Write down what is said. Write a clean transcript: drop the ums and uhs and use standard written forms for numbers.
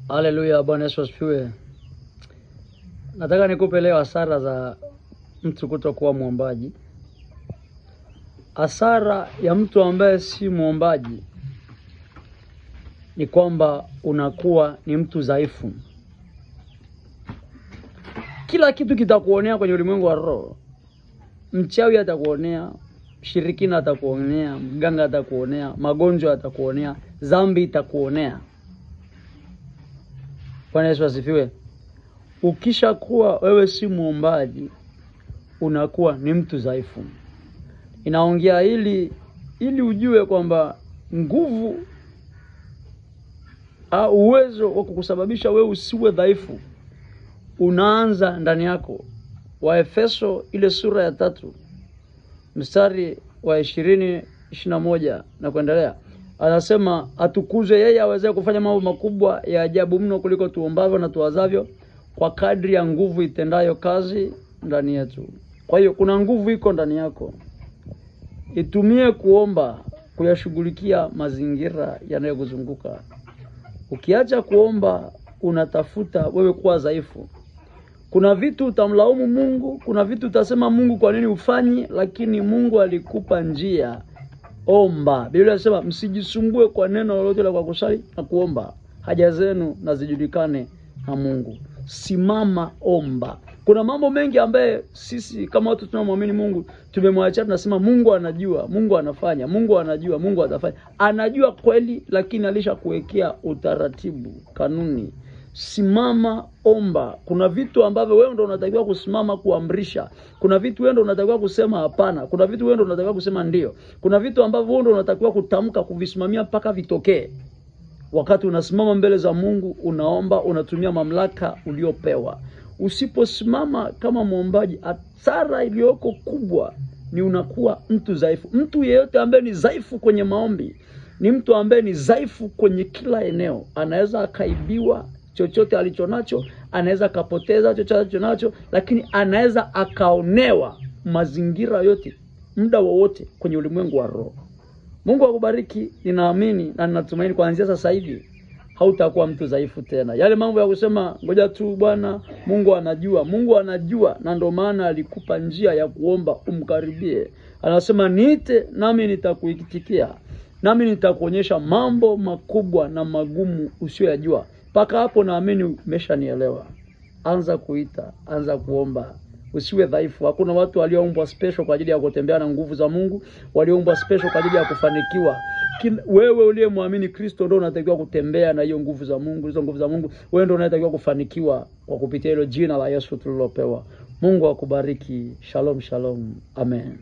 Haleluya, Bwana Yesu asifiwe. Nataka nikupe leo hasara za mtu kutokuwa muombaji. Hasara ya mtu ambaye si muombaji ni kwamba unakuwa ni mtu dhaifu. Kila kitu kitakuonea kwenye ulimwengu wa roho. Mchawi atakuonea, shirikina atakuonea, mganga atakuonea, magonjwa atakuonea, dhambi itakuonea. Bwana Yesu asifiwe. Ukisha kuwa wewe si muombaji, unakuwa ni mtu dhaifu. Inaongea ili ujue kwamba nguvu au uwezo wa kukusababisha wewe usiwe dhaifu unaanza ndani yako. Waefeso ile sura ya 3 mstari wa 20-21 na kuendelea, anasema atukuzwe yeye aweze kufanya mambo makubwa ya ajabu mno kuliko tuombavyo na tuwazavyo, kwa kadri ya nguvu itendayo kazi ndani yetu. Kwa hiyo kuna nguvu iko ndani yako. Itumie kuomba kuyashughulikia mazingira yanayokuzunguka. Ukiacha kuomba unatafuta wewe kuwa dhaifu. Kuna vitu utamlaumu Mungu, kuna vitu utasema Mungu kwa nini ufanyi, lakini Mungu alikupa njia. Omba. Biblia inasema msijisumbue kwa neno lolote la kwa kusali na kuomba, haja zenu na zijulikane na Mungu. Simama, omba. Kuna mambo mengi ambaye sisi kama watu tunamwamini Mungu tumemwacha, tunasema Mungu anajua, Mungu anafanya, Mungu anajua, Mungu atafanya. Anajua kweli, lakini alishakuwekea utaratibu, kanuni. Simama, omba. Kuna vitu ambavyo wewe ndio unatakiwa kusimama kuamrisha. Kuna vitu wewe ndio unatakiwa kusema hapana. Kuna vitu wewe ndio unatakiwa kusema ndio. Kuna vitu ambavyo wewe ndio unatakiwa kutamka, kuvisimamia mpaka vitokee. Wakati unasimama mbele za Mungu, unaomba, unatumia mamlaka uliopewa. Usiposimama kama muombaji, hasara iliyoko kubwa ni unakuwa mtu dhaifu. Mtu yeyote ambaye ni dhaifu kwenye maombi ni mtu ambaye ni dhaifu kwenye kila eneo. Anaweza akaibiwa chochote alichonacho, anaweza kapoteza chochote alichonacho, lakini anaweza akaonewa mazingira yote muda wowote kwenye ulimwengu wa roho. Mungu akubariki. Ninaamini na ninatumaini kuanzia sasa hivi hautakuwa mtu dhaifu tena. Yale mambo ya kusema ngoja tu Bwana, Mungu anajua. Mungu anajua, na ndio maana alikupa njia ya kuomba umkaribie. Anasema niite nami nitakuitikia. Nami nitakuonyesha mambo makubwa na magumu usiyojua. Paka hapo naamini umeshanielewa. Anza kuita, anza kuomba. Usiwe dhaifu. Hakuna watu walioumbwa special kwa ajili ya kutembea na nguvu za Mungu, walioumbwa special kwa ajili ya kufanikiwa. Wewe uliyemwamini Kristo ndio unatakiwa kutembea na hiyo nguvu za Mungu, hizo nguvu za Mungu. Wewe ndio unatakiwa kufanikiwa kwa kupitia hilo jina la Yesu tulilopewa. Mungu akubariki. Shalom, shalom. Amen.